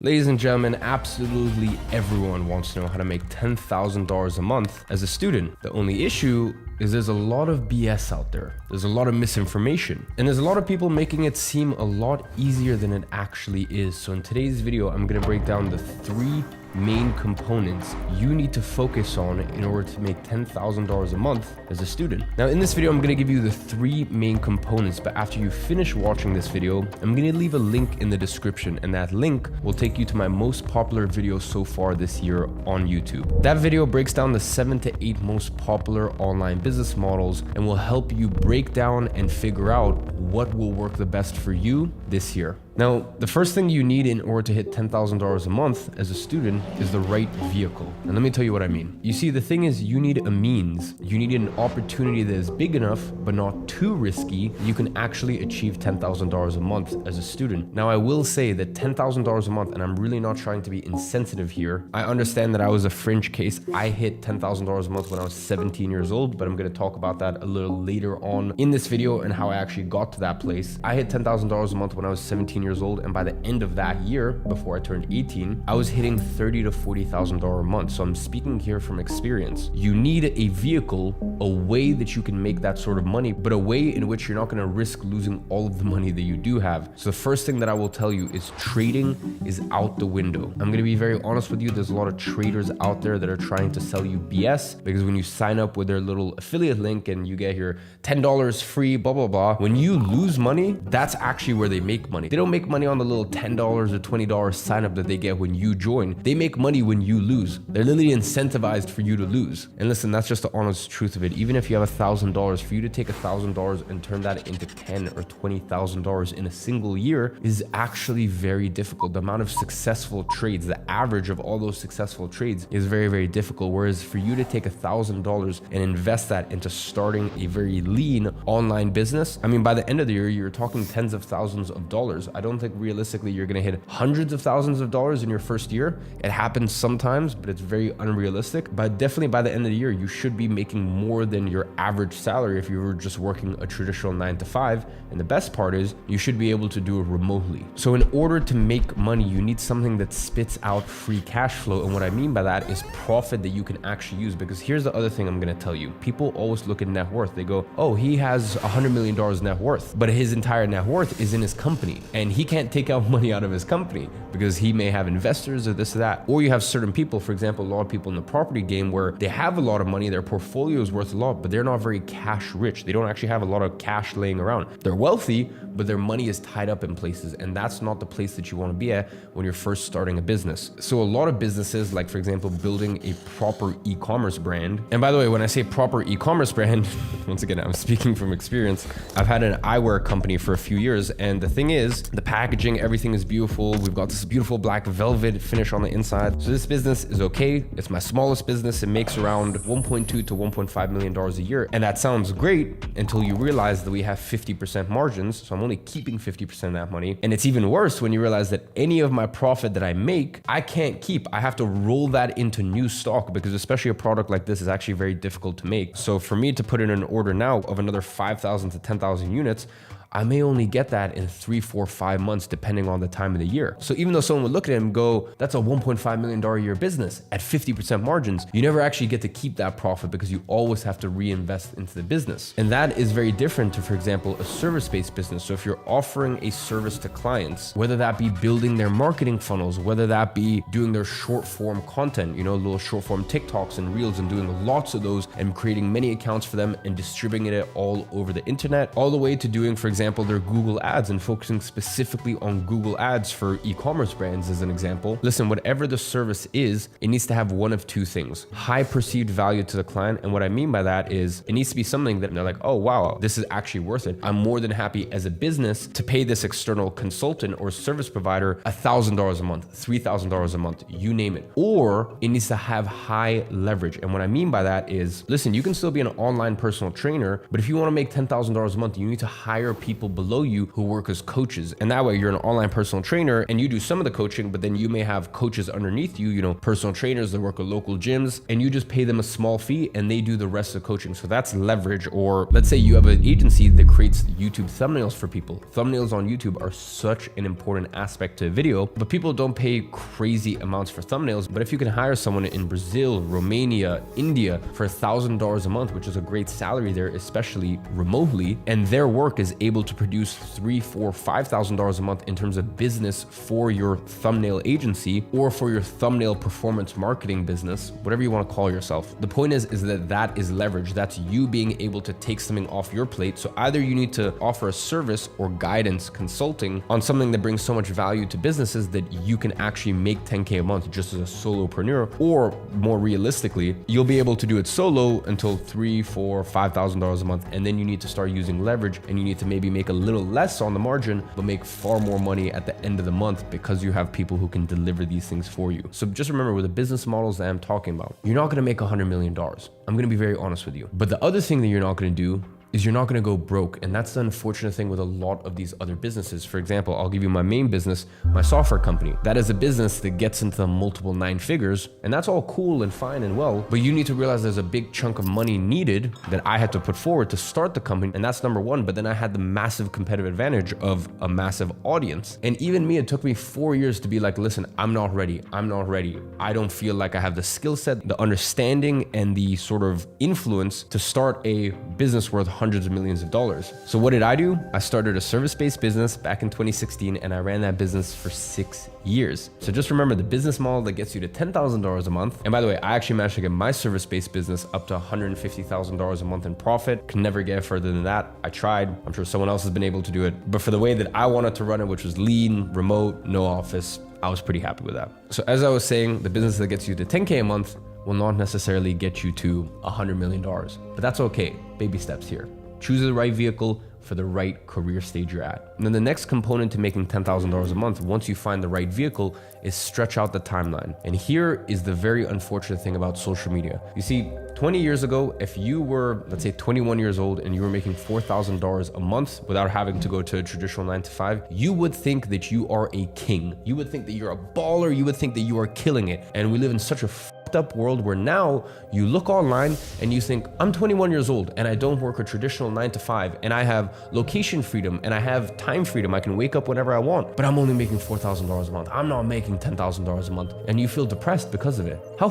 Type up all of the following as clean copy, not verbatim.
Ladies and gentlemen, absolutely everyone wants to know how to make $10,000 a month as a student. The only issue is there's a lot of BS out there. There's a lot of misinformation, and there's a lot of people making it seem a lot easier than it actually is. So in today's video, I'm gonna break down the 3 main components you need to focus on in order to make $10,000 a month as a student. Now in this video, I'm gonna give you the 3 main components, but after you finish watching this video, I'm gonna leave a link in the description, and that link will take you to my most popular video so far this year on YouTube. That video breaks down the 7 to 8 most popular online business models and will help you break down and figure out what will work the best for you this year. Now, the first thing you need in order to hit $10,000 a month as a student is the right vehicle. And let me tell you what I mean. You see, the thing is, you need a means. You need an opportunity that is big enough, but not too risky, you can actually achieve $10,000 a month as a student. Now, I will say that $10,000 a month, and I'm really not trying to be insensitive here. I understand that I was a fringe case. I hit $10,000 a month when I was 17 years old, but I'm gonna talk about that a little later on in this video and how I actually got to that place. I hit $10,000 a month when I was 17 years old, and by the end of that year, before I turned 18, I was hitting $30,000 to $40,000 a month. So I'm speaking here from experience. You need a vehicle, a way that you can make that sort of money, but a way in which you're not going to risk losing all of the money that you do have. So the first thing that I will tell you is trading is out the window. I'm going to be very honest with you. There's a lot of traders out there that are trying to sell you BS, because when you sign up with their little affiliate link and you get your $10 free, blah, blah, blah, when you lose money, that's actually where they make money. They don't make money on the little $10 or $20 sign up that they get when you join. They make money when you lose. They're literally incentivized for you to lose. And listen, that's just the honest truth of it. Even if you have $1,000, for you to take $1,000 and turn that into $10,000 or $20,000 in a single year is actually very difficult. The amount of successful trades, the average of all those successful trades is very, very difficult. Whereas for you to take $1,000 and invest that into starting a very lean online business, I mean, by the end of the year, you're talking tens of thousands of dollars. I don't think realistically you're going to hit hundreds of thousands of dollars in your first year. It happens sometimes, but it's very unrealistic. But definitely by the end of the year, you should be making more than your average salary if you were just working a traditional 9 to 5. And the best part is you should be able to do it remotely. So in order to make money, you need something that spits out free cash flow. And what I mean by that is profit that you can actually use. Because here's the other thing I'm going to tell you. People always look at net worth. They go, oh, he has $100 million net worth, but his entire net worth is in his company, and he can't take out money out of his company because he may have investors or this or that. Or you have certain people, for example, a lot of people in the property game where they have a lot of money, their portfolio is worth a lot, but they're not very cash rich. They don't actually have a lot of cash laying around. They're wealthy, but their money is tied up in places, and that's not the place that you want to be at when you're first starting a business. So a lot of businesses, like for example, building a proper e-commerce brand. And by the way, when I say proper e-commerce brand, once again, I'm speaking from experience. I've had an eyewear company for a few years, and the thing is, the packaging, everything is beautiful. We've got this beautiful black velvet finish on the inside. So this business is okay. It's my smallest business. It makes around $1.2 to $1.5 million a year. And that sounds great until you realize that we have 50% margins. So I'm only keeping 50% of that money. And it's even worse when you realize that any of my profit that I make, I can't keep. I have to roll that into new stock, because especially a product like this is actually very difficult to make. So for me to put in an order now of another 5,000 to 10,000 units, I may only get that in 3, 4, 5 months, depending on the time of the year. So even though someone would look at it and go, that's a $1.5 million a year business at 50% margins, you never actually get to keep that profit because you always have to reinvest into the business. And that is very different to, for example, a service-based business. So if you're offering a service to clients, whether that be building their marketing funnels, whether that be doing their short form content, you know, little short form TikToks and Reels, and doing lots of those and creating many accounts for them and distributing it all over the internet, all the way to doing, for example, their Google ads and focusing specifically on Google ads for e-commerce brands as an example. Listen, whatever the service is, it needs to have one of 2 things: high perceived value to the client. And what I mean by that is it needs to be something that they're like, oh, wow, this is actually worth it. I'm more than happy as a business to pay this external consultant or service provider $1,000 a month, $3,000 a month, you name it. Or it needs to have high leverage. And what I mean by that is, listen, you can still be an online personal trainer, but if you want to make $10,000 a month, you need to hire people people below you who work as coaches. And that way you're an online personal trainer and you do some of the coaching, but then you may have coaches underneath you, personal trainers that work at local gyms, and you just pay them a small fee and they do the rest of the coaching. So that's leverage. Or let's say you have an agency that creates YouTube thumbnails for people. Thumbnails on YouTube are such an important aspect to video, but people don't pay crazy amounts for thumbnails. But if you can hire someone in Brazil, Romania, India for $1,000 a month, which is a great salary there, especially remotely, and their work is able to produce $3,000, $4,000, $5,000 a month in terms of business for your thumbnail agency or for your thumbnail performance marketing business, whatever you want to call yourself. The point is that is leverage. That's you being able to take something off your plate. So either you need to offer a service or guidance consulting on something that brings so much value to businesses that you can actually make 10K a month just as a solopreneur, or more realistically, you'll be able to do it solo until $3,000, $4,000, $5,000 a month. And then you need to start using leverage and you need to maybe make a little less on the margin, but make far more money at the end of the month because you have people who can deliver these things for you. So just remember, with the business models that I'm talking about, you're not going to make $100 million. I'm going to be very honest with you. But the other thing that you're not going to do is you're not going to go broke. And that's the unfortunate thing with a lot of these other businesses. For example, I'll give you my main business, my software company. That is a business that gets into multiple 9 figures, and that's all cool and fine and well, but you need to realize there's a big chunk of money needed that I had to put forward to start the company, and that's number one. But then I had the massive competitive advantage of a massive audience. And even me, it took me 4 years to be like, listen, I'm not ready. I don't feel like I have the skill set, the understanding, and the sort of influence to start a business worth hundreds of millions of dollars. So what did I do? I started a service-based business back in 2016, and I ran that business for 6 years. So just remember, the business model that gets you to $10,000 a month. And by the way, I actually managed to get my service-based business up to $150,000 a month in profit. Can never get further than that. I tried. I'm sure someone else has been able to do it. But for the way that I wanted to run it, which was lean, remote, no office, I was pretty happy with that. So as I was saying, the business that gets you to 10K a month will not necessarily get you to $100 million, but that's okay. Baby steps here. Choose the right vehicle for the right career stage you're at. And then the next component to making $10,000 a month, once you find the right vehicle, is stretch out the timeline. And here is the very unfortunate thing about social media. You see, 20 years ago, if you were, let's say 21 years old and you were making $4,000 a month without having to go to a traditional 9 to 5, you would think that you are a king. You would think that you're a baller. You would think that you are killing it. And we live in such a up world where now you look online and you think, I'm 21 years old and I don't work a traditional 9 to 5 and I have location freedom and I have time freedom. I can wake up whenever I want, but I'm only making $4,000 a month. I'm not making $10,000 a month. And you feel depressed because of it. How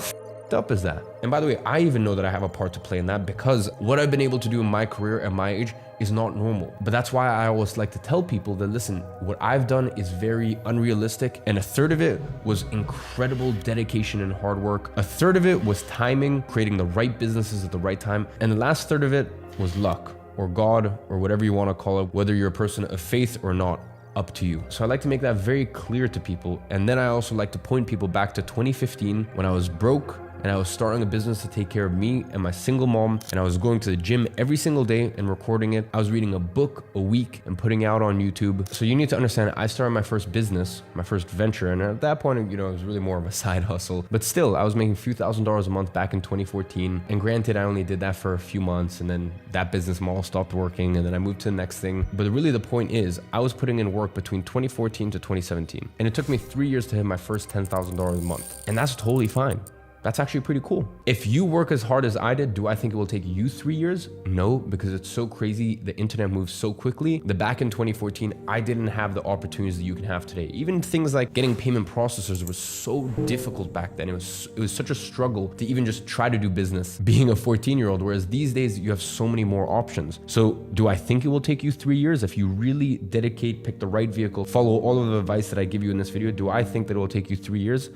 up is that? And by the way, I even know that I have a part to play in that, because what I've been able to do in my career at my age is not normal. But that's why I always like to tell people that, listen, what I've done is very unrealistic, and a third of it was incredible dedication and hard work. A third of it was timing, creating the right businesses at the right time, and the last third of it was luck, or God, or whatever you want to call it, whether you're a person of faith or not. Up to you. So I like to make that very clear to people. And then I also like to point people back to 2015 when I was broke and I was starting a business to take care of me and my single mom, and I was going to the gym every single day and recording it. I was reading a book a week and putting it out on YouTube. So you need to understand, I started my first business, my first venture, and at that point, it was really more of a side hustle. But still, I was making a few $1,000s a month back in 2014. And granted, I only did that for a few months, and then that business model stopped working, and then I moved to the next thing. But really the point is, I was putting in work between 2014 to 2017. And it took me 3 years to hit my first $10,000 a month. And that's totally fine. That's actually pretty cool. If you work as hard as I did, do I think it will take you 3 years? No, because it's so crazy. The internet moves so quickly that back in 2014, I didn't have the opportunities that you can have today. Even things like getting payment processors was so difficult back then. It was such a struggle to even just try to do business being a 14-year-old, whereas these days you have so many more options. So do I think it will take you 3 years? If you really dedicate, pick the right vehicle, follow all of the advice that I give you in this video, do I think that it will take you 3 years?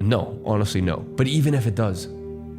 No, honestly, no. But even if it does,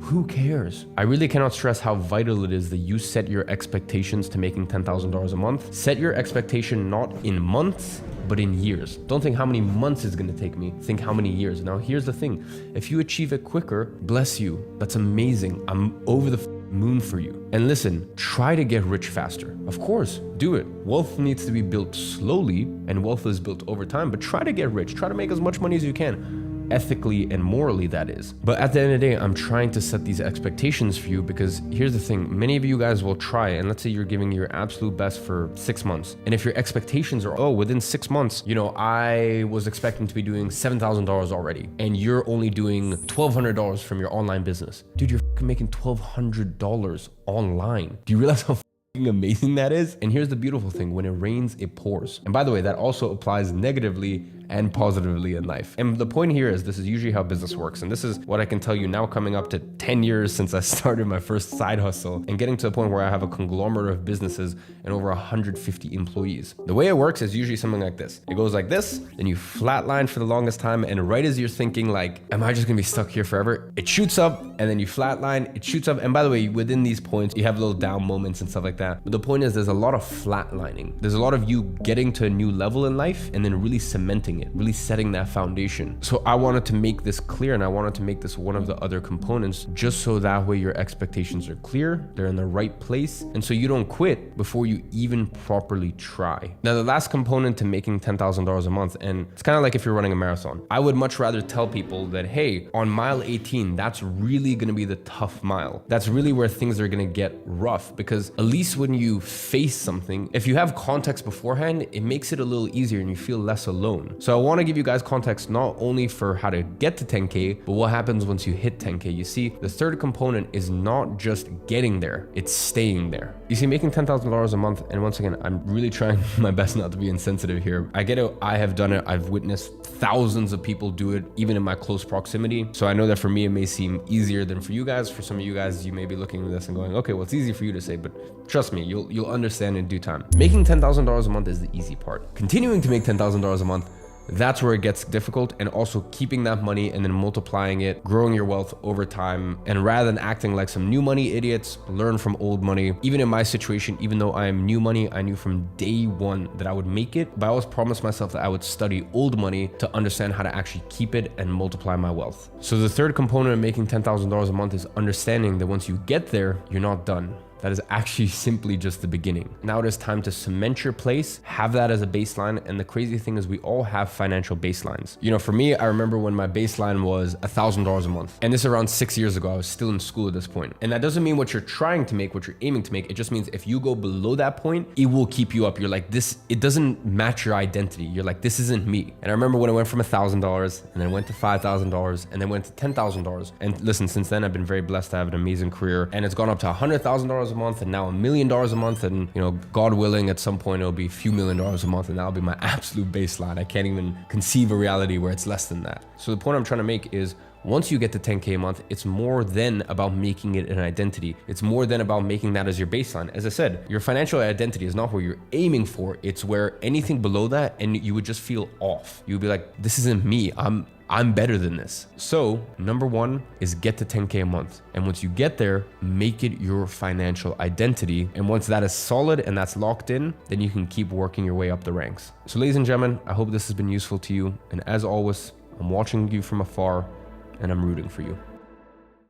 who cares? I really cannot stress how vital it is that you set your expectations to making $10,000 a month. Set your expectation not in months, but in years. Don't think how many months it's gonna take me. Think how many years. Now, here's the thing. If you achieve it quicker, bless you. That's amazing. I'm over the moon for you. And listen, try to get rich faster. Of course, do it. Wealth needs to be built slowly, and wealth is built over time, but try to get rich. Try to make as much money as you can. ethically and morally that is. But at the end of the day, I'm trying to set these expectations for you, because here's the thing. Many of you guys will try, and let's say you're giving your absolute best for 6 months. And if your expectations are, oh, within 6 months, I was expecting to be doing $7,000 already, and you're only doing $1,200 from your online business. Dude, you're making $1,200 online. Do you realize how amazing that is? And here's the beautiful thing. When it rains, it pours. And by the way, that also applies negatively and positively in life. And the point here is, this is usually how business works. And this is what I can tell you now, coming up to 10 years since I started my first side hustle and getting to a point where I have a conglomerate of businesses and over 150 employees. The way it works is usually something like this. It goes like this, then you flatline for the longest time. And right as you're thinking like, am I just gonna be stuck here forever? It shoots up, and then you flatline, it shoots up. And by the way, within these points, you have little down moments and stuff like that. But the point is, there's a lot of flatlining. There's a lot of you getting to a new level in life and then really cementing it, really setting that foundation. So I wanted to make this clear, and I wanted to make this one of the other components, just so that way your expectations are clear, they're in the right place, and so you don't quit before you even properly try. Now, the last component to making $10,000 a month, and it's kind of like if you're running a marathon. I would much rather tell people that, hey, on mile 18, that's really gonna be the tough mile. That's really where things are gonna get rough, because at least when you face something, if you have context beforehand, it makes it a little easier and you feel less alone. So I want to give you guys context not only for how to get to 10K, but what happens once you hit 10K. You see, the third component is not just getting there, it's staying there. You see, making $10,000 a month, and once again, I'm really trying my best not to be insensitive here. I get it, I have done it, I've witnessed thousands of people do it, even in my close proximity. So I know that for me, it may seem easier than for you guys. For some of you guys, you may be looking at this and going, okay, well, it's easy for you to say, but trust me, you'll understand in due time. Making $10,000 a month is the easy part. Continuing to make $10,000 a month, that's where it gets difficult, and also keeping that money and then multiplying it, growing your wealth over time. And rather than acting like some new money idiots, learn from old money. Even in my situation, even though I am new money, I knew from day one that I would make it, but I always promised myself that I would study old money to understand how to actually keep it and multiply my wealth. So the third component of making $10,000 a month is understanding that once you get there, you're not done. That is actually simply just the beginning. Now it is time to cement your place, have that as a baseline. And the crazy thing is, we all have financial baselines. For me, I remember when my baseline was $1,000 a month. And this is around 6 years ago. I was still in school at this point. And that doesn't mean what you're trying to make, what you're aiming to make. It just means if you go below that point, it will keep you up. You're like, it doesn't match your identity. You're like, this isn't me. And I remember when I went from $1,000 and then went to $5,000 and then went to $10,000. And listen, since then, I've been very blessed to have an amazing career, and it's gone up to $100,000 a month, and now $1 million a month. And God willing, at some point it'll be a few $1 million a month, and that'll be my absolute baseline. I can't even conceive a reality where it's less than that. So the point I'm trying to make is, once you get to 10K a month, it's more than about making it an identity. It's more than about making that as your baseline. As I said, your financial identity is not where you're aiming for. It's where anything below that, and you would just feel off. You would be like, this isn't me. I'm better than this. So number one is get to 10K a month. And once you get there, make it your financial identity. And once that is solid and that's locked in, then you can keep working your way up the ranks. So ladies and gentlemen, I hope this has been useful to you. And as always, I'm watching you from afar, and I'm rooting for you.